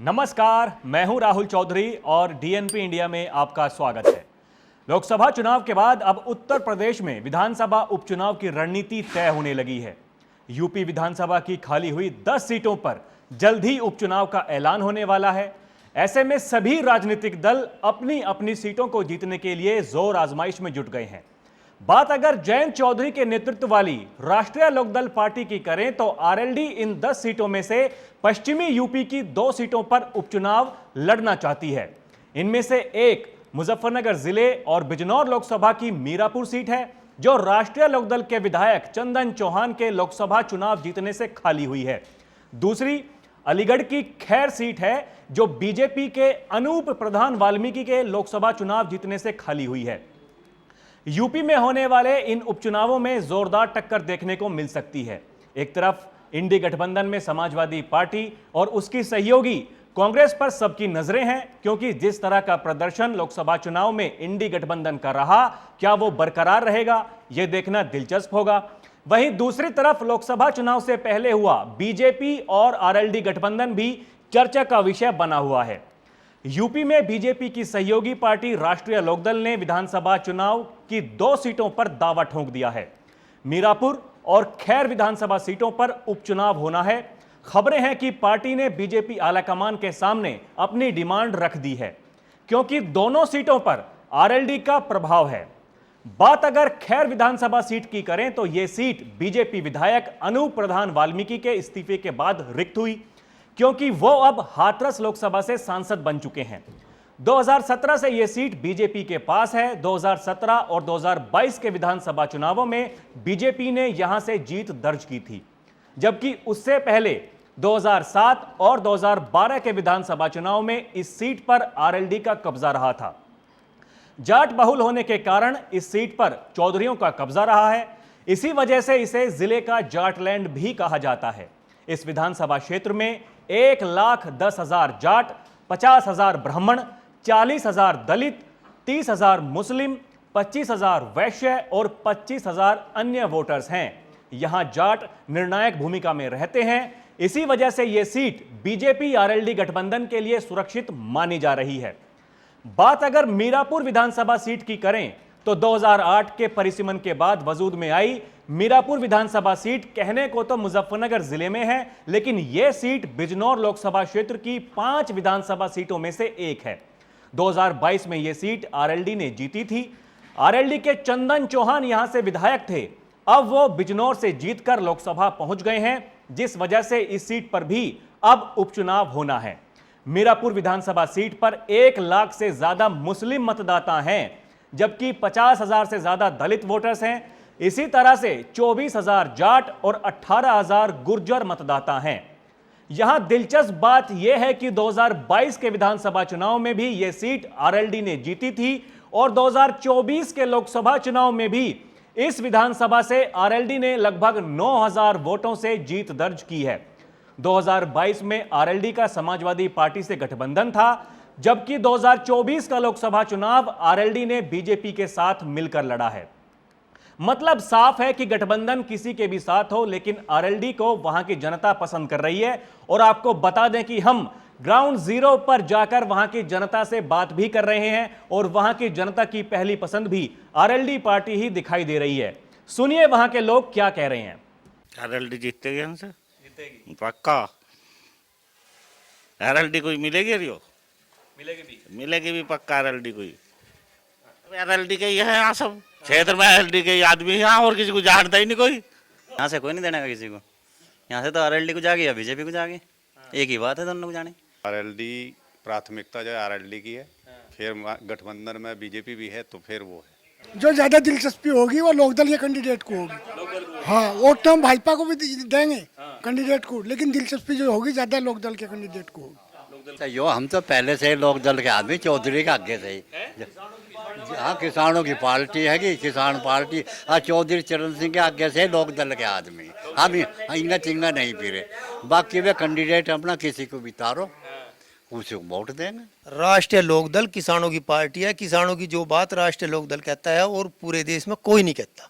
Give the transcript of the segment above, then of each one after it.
नमस्कार, मैं हूं राहुल चौधरी और डीएनपी इंडिया में आपका स्वागत है। लोकसभा चुनाव के बाद अब उत्तर प्रदेश में विधानसभा उपचुनाव की रणनीति तय होने लगी है। यूपी विधानसभा की खाली हुई 10 सीटों पर जल्द ही उपचुनाव का ऐलान होने वाला है। ऐसे में सभी राजनीतिक दल अपनी अपनी सीटों को जीतने के लिए जोर आजमाइश में जुट गए हैं। बात अगर जयंत चौधरी के नेतृत्व वाली राष्ट्रीय लोकदल पार्टी की करें तो आरएलडी इन 10 सीटों में से पश्चिमी यूपी की 2 सीटों पर उपचुनाव लड़ना चाहती है। इनमें से एक मुजफ्फरनगर जिले और बिजनौर लोकसभा की मीरापुर सीट है, जो राष्ट्रीय लोकदल के विधायक चंदन चौहान के लोकसभा चुनाव जीतने से खाली हुई है। दूसरी अलीगढ़ की खैर सीट है, जो बीजेपी के अनूप प्रधान वाल्मीकि के लोकसभा चुनाव जीतने से खाली हुई है। यूपी में होने वाले इन उपचुनावों में जोरदार टक्कर देखने को मिल सकती है। एक तरफ इंडी गठबंधन में समाजवादी पार्टी और उसकी सहयोगी कांग्रेस पर सबकी नजरें हैं, क्योंकि जिस तरह का प्रदर्शन लोकसभा चुनाव में इंडी गठबंधन का रहा, क्या वो बरकरार रहेगा, यह देखना दिलचस्प होगा। वहीं दूसरी तरफ लोकसभा चुनाव से पहले हुआ बीजेपी और आरएलडी गठबंधन भी चर्चा का विषय बना हुआ है। यूपी में बीजेपी की सहयोगी पार्टी राष्ट्रीय लोकदल ने विधानसभा चुनाव की 2 सीटों पर दावा ठोंक दिया है। मीरापुर और खैर विधानसभा सीटों पर उपचुनाव होना है। खबरें हैं कि पार्टी ने बीजेपी आलाकमान के सामने अपनी डिमांड रख दी है, क्योंकि दोनों सीटों पर आरएलडी का प्रभाव है। बात अगर खैर विधानसभा सीट की करें तो यह सीट बीजेपी विधायक अनूप प्रधान वाल्मीकि के इस्तीफे के बाद रिक्त हुई, क्योंकि वो अब हाथरस लोकसभा से सांसद बन चुके हैं। 2017 से यह सीट बीजेपी के पास है। 2017 और 2022 के विधानसभा चुनावों में बीजेपी ने यहां से जीत दर्ज की थी, जबकि उससे पहले 2007 और 2012 के विधानसभा चुनाव में इस सीट पर आरएलडी का कब्जा रहा था। जाट बहुल होने के कारण इस सीट पर चौधरियों का कब्जा रहा है। इसी वजह से इसे जिले का जाटलैंड भी कहा जाता है। इस विधानसभा क्षेत्र में 1,10,000 जाट, 50,000 ब्राह्मण, 40,000 दलित, 30,000 मुस्लिम, 25,000 वैश्य और 25,000 अन्य वोटर्स हैं। यहां जाट निर्णायक भूमिका में रहते हैं। इसी वजह से यह सीट बीजेपी आरएलडी गठबंधन के लिए सुरक्षित मानी जा रही है। बात अगर मीरापुर विधानसभा सीट की करें तो 2008 के परिसीमन के बाद वजूद में आई मीरापुर विधानसभा सीट कहने को तो मुजफ्फरनगर जिले में है, लेकिन यह सीट बिजनौर लोकसभा क्षेत्र की 5 विधानसभा सीटों में से एक है। 2022 में यह सीट आरएलडी ने जीती थी। आरएलडी के चंदन चौहान यहां से विधायक थे। अब वो बिजनौर से जीतकर लोकसभा पहुंच गए हैं, जिस वजह से इस सीट पर भी अब उपचुनाव होना है। मीरापुर विधानसभा सीट पर 1 लाख से ज्यादा मुस्लिम मतदाता हैं, जबकि 50,000 से ज्यादा दलित वोटर्स हैं। इसी तरह से 24,000 जाट और 18,000 गुर्जर मतदाता हैं। यहां दिलचस्प बात यह है कि 2022 के विधानसभा चुनाव में भी यह सीट आरएलडी ने जीती थी और 2024 के लोकसभा चुनाव में भी इस विधानसभा से आरएलडी ने लगभग 9,000 वोटों से जीत दर्ज की है। 2022 में आरएलडी का समाजवादी पार्टी से गठबंधन था, जबकि 2024 का लोकसभा चुनाव आरएलडी ने बीजेपी के साथ मिलकर लड़ा है। मतलब साफ है कि गठबंधन किसी के भी साथ हो, लेकिन आरएलडी को वहां की जनता पसंद कर रही है। और आपको बता दें कि हम ग्राउंड जीरो पर जाकर वहां की जनता से बात भी कर रहे हैं और वहां की जनता की पहली पसंद भी आरएलडी पार्टी ही दिखाई दे रही है। सुनिए वहां के लोग क्या कह रहे हैं। आरएलडी जीतेगी हमसे, जीतेगी पक्का। आरएलडी कोई मिलेगी रियो, मिलेगी भी पक्का आरएलडी कोई। आरएलडी के ही है यहाँ सब क्षेत्र में, आरएलडी के आदमी यहाँ, और किसी को जानता ही नहीं कोई। यहाँ से कोई नहीं देने का किसी को। यहाँ से तो आरएलडी को जागे या बीजेपी को जागे, एक ही बात है दोनों को जाने। आरएलडी प्राथमिकता जो है आरएलडी की है, फिर गठबंधन में बीजेपी भी है, तो फिर वो है जो ज्यादा दिलचस्पी होगी वो लोकदल के कैंडिडेट को होगी। हाँ, वोट तो हम भाजपा को भी देंगे कैंडिडेट को, लेकिन दिलचस्पी जो होगी ज्यादा लोकदल के कैंडिडेट को होगी। यो हम तो पहले से लोकदल के आदमी, चौधरी का आगे से ही। हाँ, किसानों की पार्टी है कि किसान पार्टी। हाँ, चौधरी चरण सिंह के आगे से लोकदल के आदमी। हम इंगा चिंगा नहीं फिरे, बाकी वे कैंडिडेट अपना किसी को भी तारो, उसी को वोट देंगे। राष्ट्रीय लोकदल किसानों की पार्टी है। किसानों की जो बात राष्ट्रीय लोकदल कहता है और पूरे देश में कोई नहीं कहता।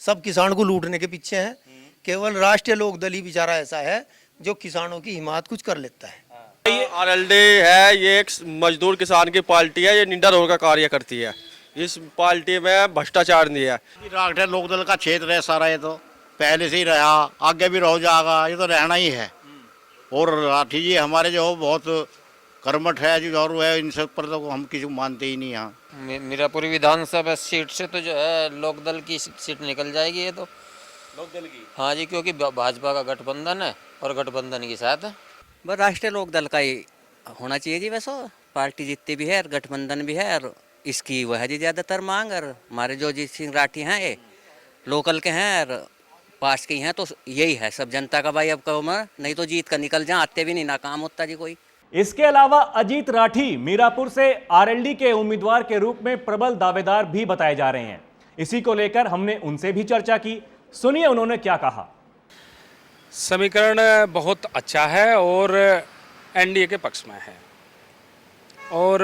सब किसान को लूटने के पीछे है। केवल राष्ट्रीय लोकदल ही बेचारा ऐसा है जो किसानों की हिमायत कुछ कर लेता है। आरएलडी है, ये एक मजदूर किसान की पार्टी है, ये निंदा रोल का कार्य करती है। इस पार्टी में भ्रष्टाचार नहीं है। राष्ट्रीय लोकदल का क्षेत्र है सारा, ये तो पहले से ही रहा, आगे भी रह जाएगा, ये तो रहना ही है। और राठी जी हमारे जो बहुत कर्मठ है, जो और है, इन सब पर तो हम किसी को मानते ही नहीं यहाँ। मीरापुर विधानसभा सीट से तो जो है लोकदल की सीट निकल जाएगी, ये तो लोकदल की। हाँ जी, क्योंकि भाजपा का गठबंधन है और गठबंधन के साथ है। बस राष्ट्रीय लोकदल का ही होना चाहिए जी। वैसे पार्टी जितनी भी है और गठबंधन भी है, और इसकी वह जी ज़्यादातर मांग। और हमारे जो जीत सिंह राठी हैं ये लोकल के हैं और पास के ही हैं, तो यही है सब जनता का भाई। अब कहो मैं नहीं तो जीत कर निकल जाए, आते भी नहीं नाकाम होता जी कोई। इसके अलावा अजीत राठी मीरापुर से आरएलडी के उम्मीदवार के रूप में प्रबल दावेदार भी बताए जा रहे हैं। इसी को लेकर हमने उनसे भी चर्चा की, सुनिए उन्होंने क्या कहा। समीकरण बहुत अच्छा है और एनडीए के पक्ष में है। और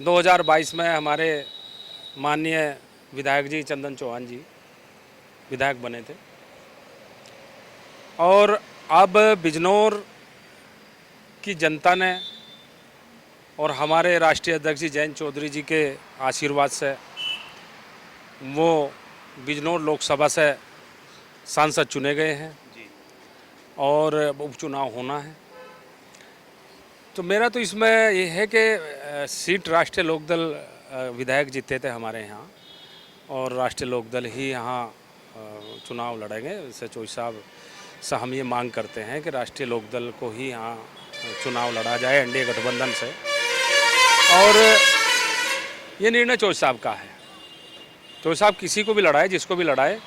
2022 में हमारे माननीय विधायक जी चंदन चौहान जी विधायक बने थे, और अब बिजनौर की जनता ने और हमारे राष्ट्रीय अध्यक्ष जी जयंत चौधरी जी के आशीर्वाद से वो बिजनौर लोकसभा से सांसद चुने गए हैं और उपचुनाव होना है। तो मेरा तो इसमें ये है कि सीट राष्ट्रीय लोकदल विधायक जीते थे हमारे यहाँ, और राष्ट्रीय लोकदल ही यहाँ चुनाव लड़ेंगे। इससे चौधरी साहब से हम ये मांग करते हैं कि राष्ट्रीय लोकदल को ही यहाँ चुनाव लड़ा जाए एनडीए गठबंधन से, और ये निर्णय चौधरी साहब का है। चौधरी साहब किसी को भी लड़ाए, जिसको भी लड़ाए,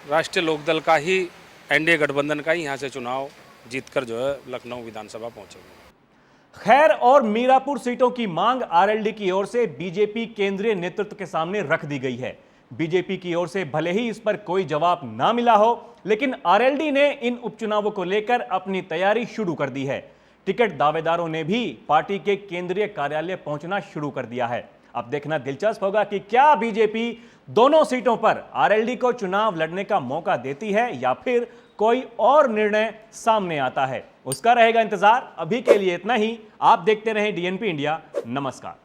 राष्ट्रीय लोकदल का ही, एनडीए गठबंधन का ही यहाँ से चुनाव जीतकर जो है लखनऊ विधानसभा पहुंचेंगे। खैर, और मीरापुर सीटों की मांग आरएलडी की ओर से बीजेपी केंद्रीय नेतृत्व के सामने रख दी गई है। बीजेपी की ओर से भले ही इस पर कोई जवाब ना मिला हो, लेकिन आरएलडी ने इन उपचुनावों को लेकर अपनी तैयारी शुरू कर दी है। टिकट दावेदारों ने भी पार्टी के केंद्रीय कार्यालय पहुंचना शुरू कर दिया है। अब देखना दिलचस्प होगा कि क्या बीजेपी दोनों सीटों पर आरएलडी को चुनाव लड़ने का मौका देती है या फिर कोई और निर्णय सामने आता है। उसका रहेगा इंतजार। अभी के लिए इतना ही। आप देखते रहें डीएनपी इंडिया। नमस्कार।